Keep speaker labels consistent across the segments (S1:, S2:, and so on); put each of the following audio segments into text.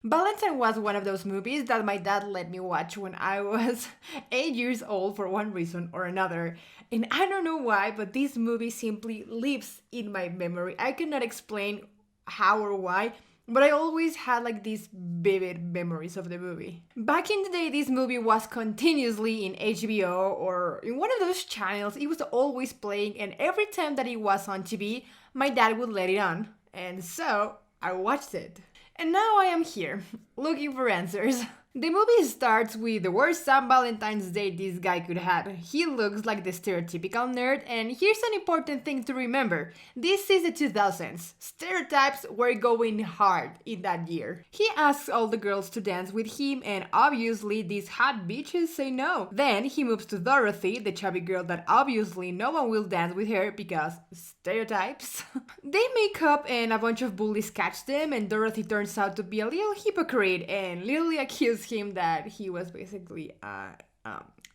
S1: Valentine was one of those movies that my dad let me watch when I was 8 years old for one reason or another. And I don't know why, but this movie simply lives in my memory. I cannot explain how or why, but I always had like these vivid memories of the movie. Back in the day, this movie was continuously in HBO or in one of those channels. It was always playing, and every time that it was on TV, my dad would let it on. And so I watched it. And now I am here, looking for answers. The movie starts with the worst San Valentine's Day this guy could have. He looks like the stereotypical nerd, and here's an important thing to remember. This is the 2000s. Stereotypes were going hard in that year. He asks all the girls to dance with him, and obviously these hot bitches say no. Then he moves to Dorothy, the chubby girl that obviously no one will dance with her because stereotypes. They make up and a bunch of bullies catch them, and Dorothy turns out to be a little hypocrite and literally accuses him that he was basically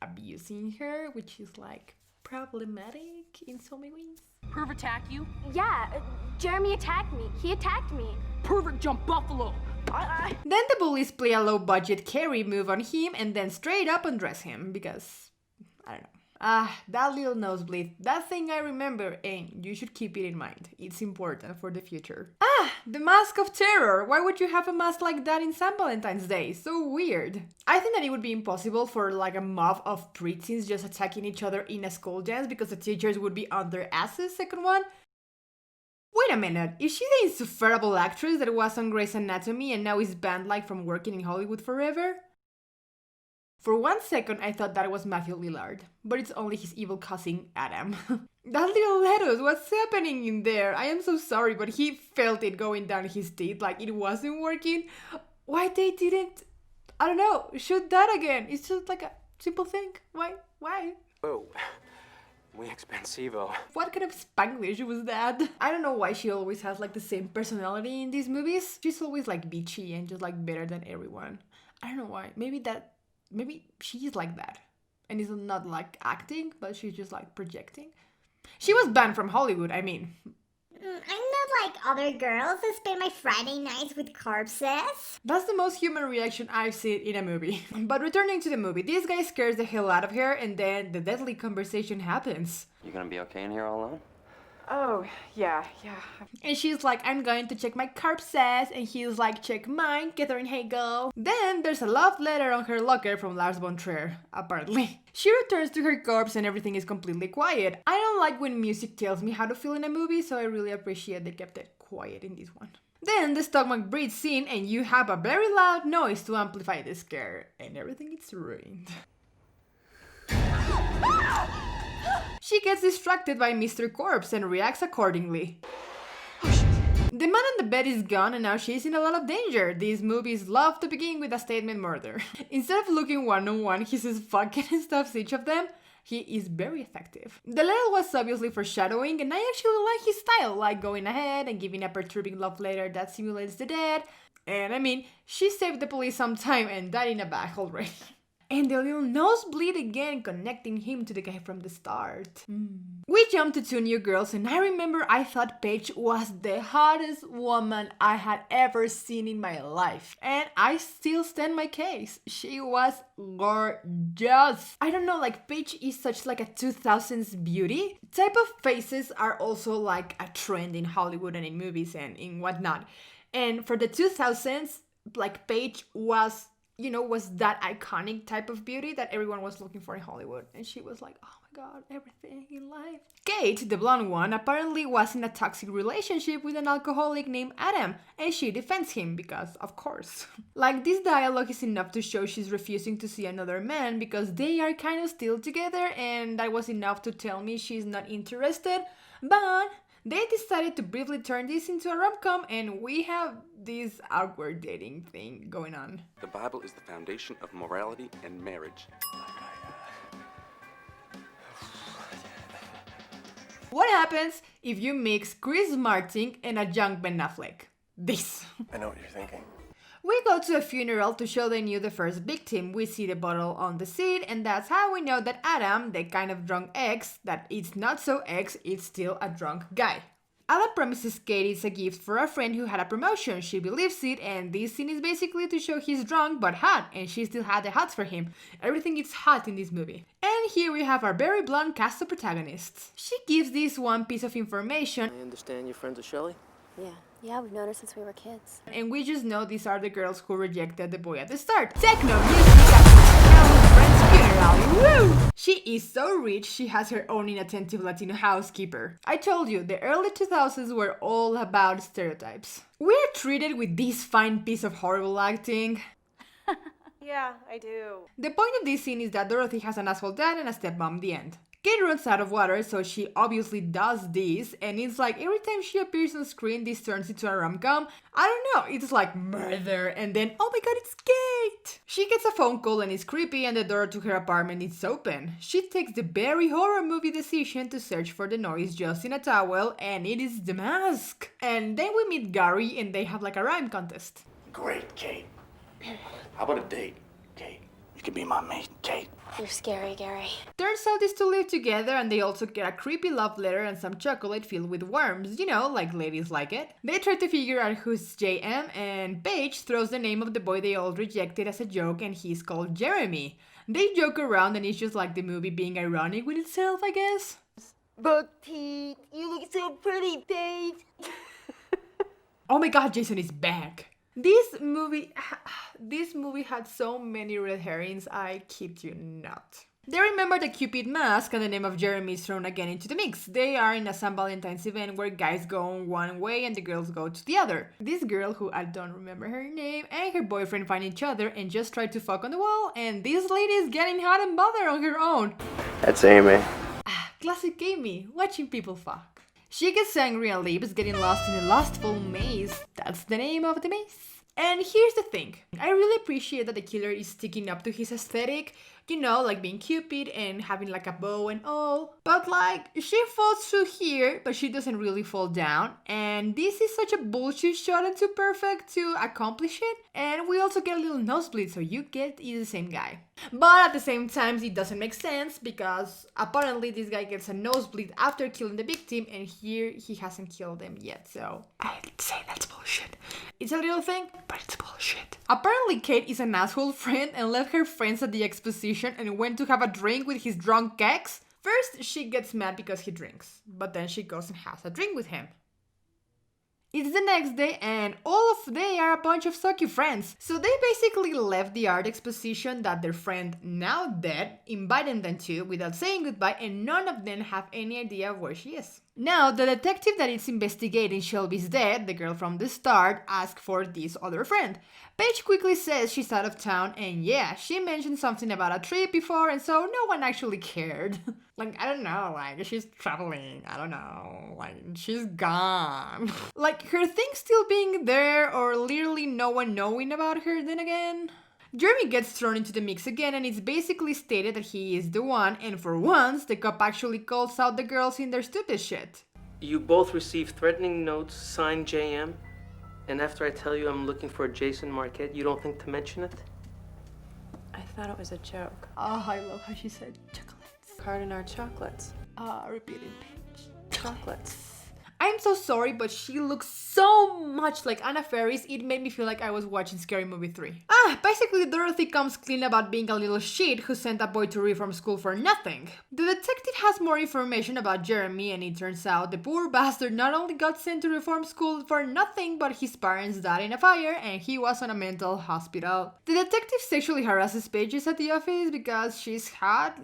S1: abusing her, which is like problematic in so many ways.
S2: Perv attack you?
S3: Yeah, Jeremy attacked me. He attacked me.
S2: Pervert jump buffalo.
S1: Then the bullies play a low budget Carrie move on him and then straight up undress him because I don't know. That little nosebleed, that thing I remember, and you should keep it in mind. It's important for the future. The mask of terror. Why would you have a mask like that in St. Valentine's Day? So weird. I think that it would be impossible for like a mob of preteens just attacking each other in a school dance because the teachers would be on their asses, second one. Wait a minute, is she the insufferable actress that was on Grey's Anatomy and now is banned like from working in Hollywood forever? For 1 second, I thought that was Matthew Lillard, but it's only his evil cousin, Adam. That little lettuce, what's happening in there? I am so sorry, but he felt it going down his teeth like it wasn't working. Why they didn't, I don't know, shoot that again? It's just like a simple thing. Why?
S4: Oh, muy expensivo.
S1: What kind of Spanglish was that? I don't know why she always has like the same personality in these movies. She's always like bitchy and just like better than everyone. I don't know why. Maybe she's like that. And it's not like acting, but she's just like projecting. She was banned from Hollywood, I mean.
S5: I'm not like other girls that spend my Friday nights with corpses.
S1: That's the most human reaction I've seen in a movie. But returning to the movie, this guy scares the hell out of her and then the deadly conversation happens.
S4: You gonna be okay in here all alone?
S2: Oh, yeah.
S1: And she's like, I'm going to check my corpses. And he's like, check mine, Catherine Hagel. Then there's a love letter on her locker from Lars von Trier, apparently. She returns to her corpse and everything is completely quiet. I don't like when music tells me how to feel in a movie, so I really appreciate they kept it quiet in this one. Then the stomach breathes scene and you have a very loud noise to amplify the scare. And everything is ruined. She gets distracted by Mr. Corpse and reacts accordingly. The man on the bed is gone and now she's in a lot of danger. These movies love to begin with a statement murder. Instead of looking one-on-one, he says fucking and stuffs each of them. He is very effective. The letter was obviously foreshadowing and I actually like his style, like going ahead and giving a perturbing love letter that simulates the dead. And I mean, she saved the police some time and died in a bag already. And the little nosebleed again, connecting him to the guy from the start. We jumped to two new girls and I remember I thought Paige was the hottest woman I had ever seen in my life. And I still stand my case. She was gorgeous. I don't know, like Paige is such like a 2000s beauty. Type of faces are also like a trend in Hollywood and in movies and in whatnot. And for the 2000s, like Paige was that iconic type of beauty that everyone was looking for in Hollywood. And she was like, oh my god, everything in life. Kate, the blonde one, apparently was in a toxic relationship with an alcoholic named Adam, and she defends him because, of course. Like, this dialogue is enough to show she's refusing to see another man because they are kind of still together, and that was enough to tell me she's not interested. But they decided to briefly turn this into a rom-com, and we have this awkward dating thing going on.
S6: The Bible is the foundation of morality and marriage.
S1: What happens if you mix Chris Martin and a young Ben Affleck? This.
S7: I know what you're thinking.
S1: We go to a funeral to show they knew the first victim. We see the bottle on the seat, and that's how we know that Adam, the kind of drunk ex, that it's not so ex, it's still a drunk guy. Alan promises Kate it's a gift for a friend who had a promotion. She believes it, and this scene is basically to show he's drunk but hot, and she still had the hots for him. Everything is hot in this movie. And here we have our very blunt cast of protagonists. She gives this one piece of information.
S7: I understand you're friends with Shelley?
S3: Yeah, we've known her since we were kids.
S1: And we just know these are the girls who rejected the boy at the start. Techno music at friend's funeral. Woo! She is so rich, she has her own inattentive Latino housekeeper. I told you, the early 2000s were all about stereotypes. We're treated with this fine piece of horrible acting.
S8: Yeah, I do.
S1: The point of this scene is that Dorothy has an asshole dad and a stepmom, the end. Kate runs out of water, so she obviously does this, and it's like every time she appears on screen, this turns into a rom-com. I don't know, it's like murder, and then, oh my god, it's Kate! She gets a phone call and it's creepy, and the door to her apartment is open. She takes the very horror movie decision to search for the noise just in a towel, and it is the mask! And then we meet Gary, and they have like a rhyme contest.
S9: Great, Kate. How about a date, Kate? You could be my mate, Kate.
S3: You're scary, Gary.
S1: Turns out these two live together, and they also get a creepy love letter and some chocolate filled with worms, you know, like ladies like it. They try to figure out who's JM, and Paige throws the name of the boy they all rejected as a joke, and he's called Jeremy. They joke around, and it's just like the movie being ironic with itself, I guess.
S8: But Pete, you look so pretty, Paige.
S1: Oh my god, Jason is back! This movie had so many red herrings, I kid you not. They remember the Cupid mask, and the name of Jeremy is thrown again into the mix. They are in a St. Valentine's event where guys go one way and the girls go to the other. This girl, who I don't remember her name, and her boyfriend find each other and just try to fuck on the wall, and this lady is getting hot and bothered on her own.
S4: That's Amy.
S1: Classic Amy, watching people fuck. She gets angry and leaves, getting lost in a lustful maze. That's the name of the maze. And here's the thing. I really appreciate that the killer is sticking up to his aesthetic. You know, like being Cupid and having like a bow and all. But like, she falls through here, but she doesn't really fall down. And this is such a bullshit shot and too perfect to accomplish it. And we also get a little nosebleed, so you get it's the same guy. But at the same time, it doesn't make sense because apparently this guy gets a nosebleed after killing the victim, and here he hasn't killed them yet, so I'd say that's bullshit. It's a little thing, but it's bullshit. Apparently Kate is an asshole friend and left her friends at the exposition and went to have a drink with his drunk ex. First, she gets mad because he drinks, but then she goes and has a drink with him. It's the next day, and all of they are a bunch of sucky friends. So they basically left the art exposition that their friend, now dead, invited them to without saying goodbye, and none of them have any idea where she is. Now, the detective that is investigating Shelby's death, the girl from the start, asks for this other friend. Paige quickly says she's out of town, and yeah, she mentioned something about a trip before, and so no one actually cared. Like, I don't know, like, she's traveling, I don't know, like, she's gone. Like, her thing still being there, or literally no one knowing about her then again. Jeremy gets thrown into the mix again, and it's basically stated that he is the one, and for once, the cop actually calls out the girls in their stupid shit.
S7: You both received threatening notes signed JM, and after I tell you I'm looking for Jason Marquette, you don't think to mention it?
S8: I thought it was a joke.
S1: Oh, I love how she said chocolates.
S8: Card in our chocolates.
S1: Repeated page.
S8: Chocolates.
S1: I'm so sorry, but she looks so much like Anna Faris, it made me feel like I was watching Scary Movie 3. Basically Dorothy comes clean about being a little shit who sent a boy to reform school for nothing. The detective has more information about Jeremy, and it turns out the poor bastard not only got sent to reform school for nothing, but his parents died in a fire and he was on a mental hospital. The detective sexually harasses Paige at the office because she's hot.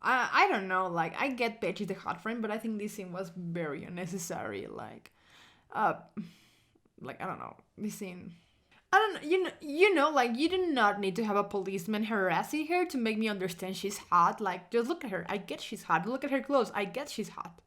S1: I don't know, like, I get Paige is the hot friend, but I think this scene was very unnecessary, like, I don't know, this scene, I don't know, you know, like, you do not need to have a policeman harassing her to make me understand she's hot, like, just look at her, I get she's hot, look at her clothes, I get she's hot.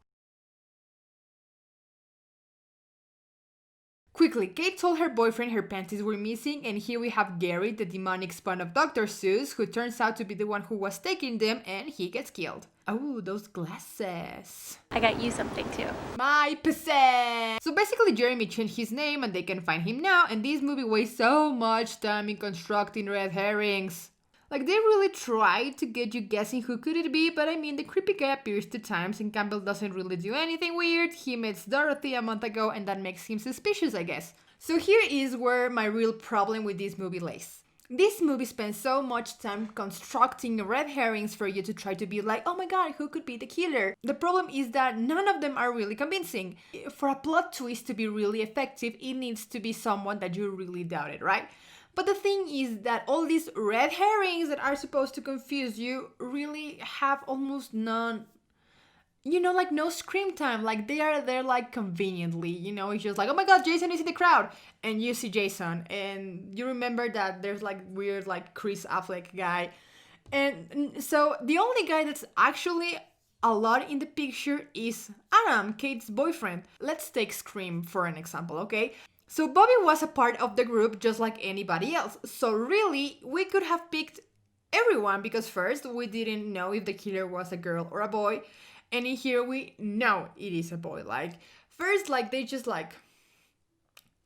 S1: Quickly, Kate told her boyfriend her panties were missing, and here we have Gary, the demonic spawn of Dr. Seuss, who turns out to be the one who was taking them, and he gets killed. Oh, those glasses.
S3: I got you something too.
S1: My pussy! So basically Jeremy changed his name and they can find him now, and this movie wastes so much time in constructing red herrings. Like, they really try to get you guessing who could it be, but I mean, the creepy guy appears 2 times and Campbell doesn't really do anything weird. He meets Dorothy a month ago and that makes him suspicious, I guess. So here is where my real problem with this movie lays. This movie spends so much time constructing red herrings for you to try to be like, oh my god, who could be the killer? The problem is that none of them are really convincing. For a plot twist to be really effective, it needs to be someone that you really doubted, right? But the thing is that all these red herrings that are supposed to confuse you really have almost none, like no scream time. Like, they are there like conveniently, it's just like, oh my god, Jason is in the crowd, and you see Jason and you remember that there's like weird like Chris Affleck guy, and so the only guy that's actually a lot in the picture is Adam, Kate's boyfriend. Let's take Scream for an example, okay? So Bobby was a part of the group just like anybody else, so really we could have picked everyone, because first we didn't know if the killer was a girl or a boy. And in here we know it is a boy. Like, first, like, they just like,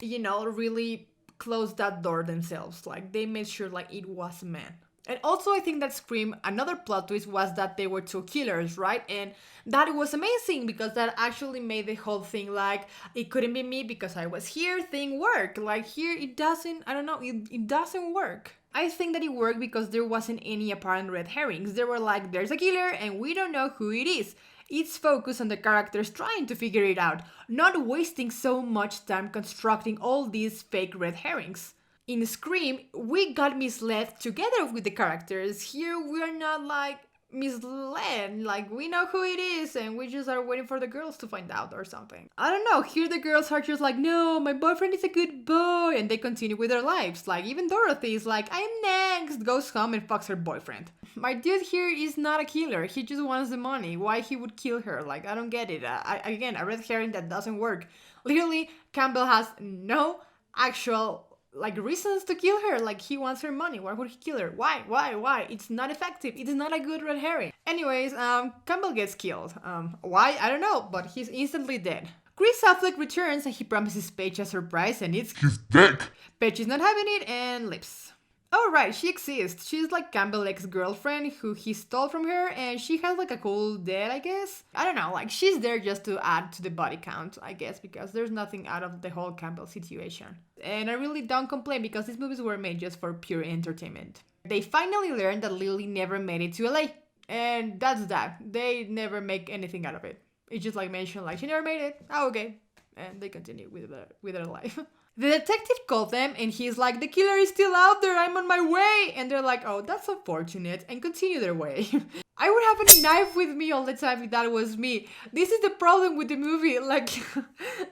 S1: really closed that door themselves. Like, they made sure like it was a man. And also I think that Scream, another plot twist was that they were 2 killers, right? And that was amazing because that actually made the whole thing like, it couldn't be me because I was here thing work. Like, here it doesn't, I don't know, it doesn't work. I think that it worked because there wasn't any apparent red herrings. They were like, there's a killer and we don't know who it is. It's focused on the characters trying to figure it out, not wasting so much time constructing all these fake red herrings. In Scream, we got misled together with the characters. Here we are not like misled, like we know who it is and we just are waiting for the girls to find out or something. I don't know, here the girls are just like, no, my boyfriend is a good boy, and they continue with their lives. Like, even Dorothy is like, I'm next, goes home and fucks her boyfriend. My dude here is not a killer, he just wants the money. Why he would kill her? Like, I don't get it. Again, a red herring that doesn't work. Literally, Campbell has no actual like reasons to kill her. Like, he wants her money. Why would he kill her? Why? It's not effective. It's not a good red herring. Anyways, Campbell gets killed. Why? I don't know, but he's instantly dead. Chris Affleck returns and he promises Paige a surprise, and it's his dick. Paige is not having it and leaves. Oh right, she exists. She's like Campbell's ex-girlfriend who he stole from her, and she has like a cool dad, I guess. I don't know, like she's there just to add to the body count, I guess, because there's nothing out of the whole Campbell situation. And I really don't complain because these movies were made just for pure entertainment. They finally learned that Lily never made it to LA, and that's that. They never make anything out of it. It's just like mentioned, like she never made it. Oh, okay. And they continue with their life. The detective called them and he's like, the killer is still out there, I'm on my way. And they're like, oh, that's unfortunate, and continue their way. I would have a knife with me all the time if that was me. This is the problem with the movie. Like,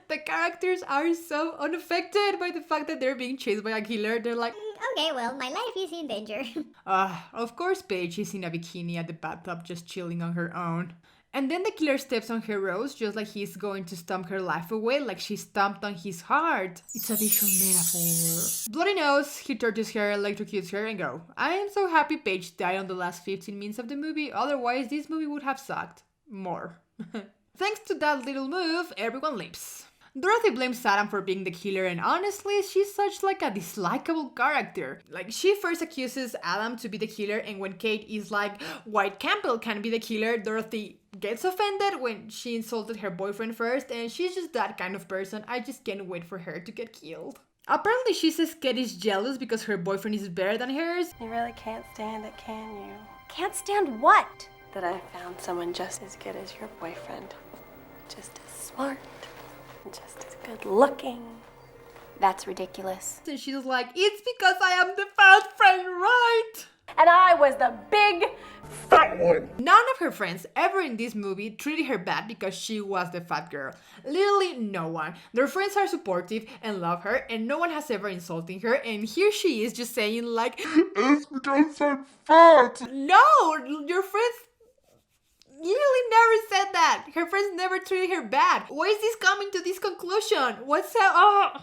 S1: the characters are so unaffected by the fact that they're being chased by a killer. They're like,
S5: okay, well, my life is in danger.
S1: Of course Paige is in a bikini at the bathtub just chilling on her own. And then the killer steps on her rose just like he's going to stomp her life away, like she stomped on his heart. It's a visual metaphor. Bloody nose, he tortures her, electrocutes her, and go. I am so happy Paige died on the last 15 minutes of the movie, otherwise this movie would have sucked more. Thanks to that little move, everyone leaves. Dorothy blames Adam for being the killer, and honestly, she's such like a dislikable character. Like, she first accuses Adam to be the killer, and when Kate is like, White Campbell can be the killer, Dorothy gets offended when she insulted her boyfriend first, and she's just that kind of person. I just can't wait for her to get killed. Apparently she says Kate is jealous because her boyfriend is better than hers.
S3: You really can't stand it, can you?
S8: Can't stand what?
S3: That I found someone just as good as your boyfriend. Just as smart. Just as good looking. That's ridiculous.
S1: And she's like, it's because I am the fat friend, right?
S8: And I was the big fat one.
S1: None of her friends ever in this movie treated her bad because she was the fat girl. Literally no one. Their friends are supportive and love her, and no one has ever insulted her, and here she is just saying like, it's because I'm fat. No, your friends literally never said that. Her friends never treated her bad. Why is this coming to this conclusion? What's that?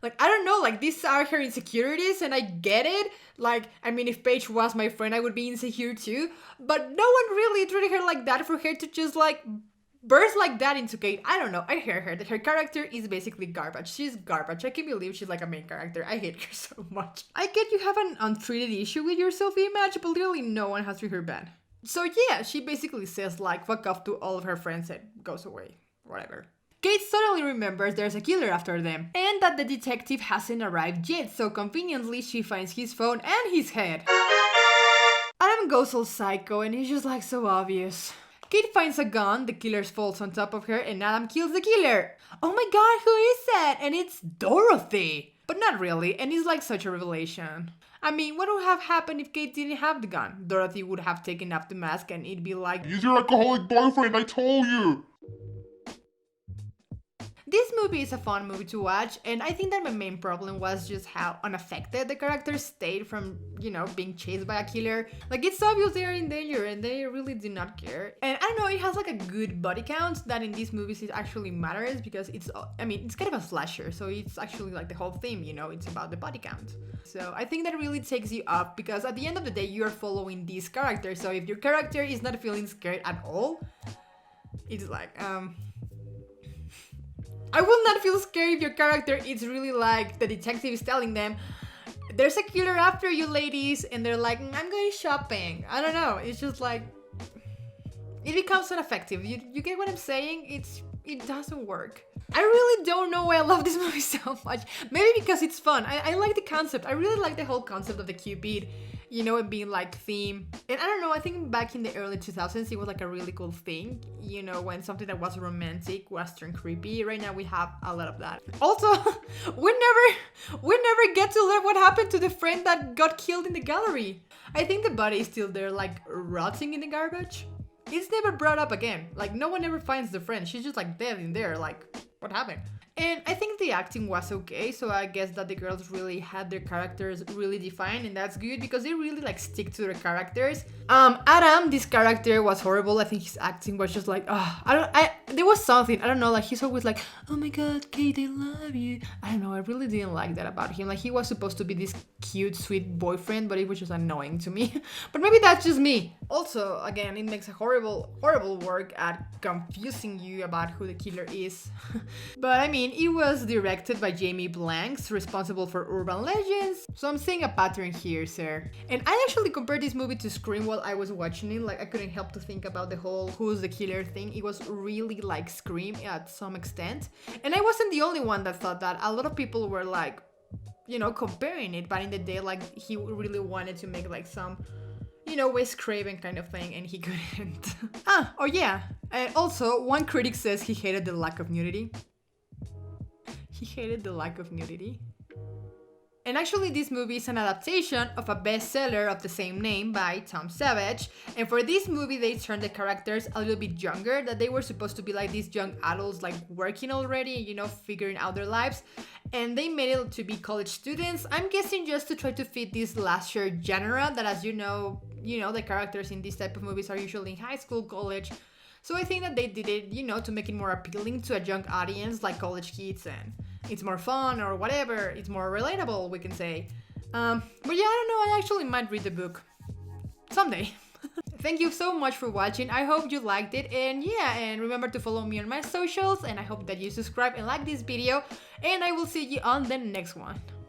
S1: Like, I don't know, like, these are her insecurities, and I get it. Like, I mean, if Paige was my friend, I would be insecure too. But no one really treated her like that for her to just, like, burst like that into Kate. I don't know. I hate her. Her character is basically garbage. She's garbage. I can't believe she's like a main character. I hate her so much. I get you have an untreated issue with your self-image, but literally no one has treated her bad. So yeah, she basically says like fuck off to all of her friends and goes away. Whatever. Kate suddenly remembers there's a killer after them, and that the detective hasn't arrived yet, so conveniently she finds his phone and his head. Adam goes all psycho and he's just like so obvious. Kate finds a gun, the killer falls on top of her, and Adam kills the killer. Oh my god, who is that? And it's Dorothy. But not really, and it's like such a revelation. I mean, what would have happened if Kate didn't have the gun? Dorothy would have taken off the mask and it'd be like,
S10: "Use your alcoholic boyfriend, I told you!"
S1: This movie is a fun movie to watch, and I think that my main problem was just how unaffected the characters stayed from, you know, being chased by a killer. Like, it's obvious they're in danger and they really do not care. And I don't know, it has like a good body count that in these movies it actually matters because it's kind of a slasher, so it's actually like the whole theme, you know, it's about the body count. So I think that really takes you up because at the end of the day, you are following these characters. So if your character is not feeling scared at all, it's like, I will not feel scared if your character is really like the detective is telling them there's a killer after you ladies and they're like I'm going shopping. I don't know, it's just like it becomes ineffective. You get what I'm saying? It doesn't work. I really don't know why I love this movie so much. Maybe because it's fun. I like the concept. I really like the whole concept of the Cupid, you know, it being like theme. And I don't know, I think back in the early 2000s, it was like a really cool thing, you know, when something that was romantic was turned creepy. Right now we have a lot of that. Also, we never get to learn what happened to the friend that got killed in the gallery. I think the body is still there, like rotting in the garbage. It's never brought up again. Like no one ever finds the friend. She's just like dead in there, like what happened? And I think the acting was okay, so I guess that the girls really had their characters really defined, and that's good because they really like stick to their characters. Adam, this character was horrible. I think his acting was just like, there was something, I don't know, like he's always like, oh my god, Kate, I love you. I don't know, I really didn't like that about him. Like he was supposed to be this cute, sweet boyfriend, but it was just annoying to me. But maybe that's just me. Also, again, it makes a horrible work at confusing you about who the killer is. But I mean, it was directed by Jamie Blanks, responsible for Urban Legends, so I'm seeing a pattern here, sir. And I actually compared this movie to Scream while I was watching it. Like I couldn't help to think about the whole who's the killer thing. It was really like Scream at some extent. And I wasn't the only one that thought that. A lot of people were like, you know, comparing it, but in the day, like he really wanted to make like some, you know, Wes Craven kind of thing, and he couldn't. Oh yeah. And also, one critic says he hated the lack of nudity. He hated the lack of nudity. And actually, this movie is an adaptation of a bestseller of the same name by Tom Savage. And for this movie, they turned the characters a little bit younger, that they were supposed to be like these young adults, like working already, you know, figuring out their lives. And they made it to be college students. I'm guessing just to try to fit this slasher genre that, as you know, the characters in this type of movies are usually in high school, college. So I think that they did it, you know, to make it more appealing to a young audience like college kids, and it's more fun or whatever, it's more relatable, we can say. But yeah, I don't know, I actually might read the book someday. Thank you so much for watching. I hope you liked it, and yeah, and remember to follow me on my socials, and I hope that you subscribe and like this video, and I will see you on the next one.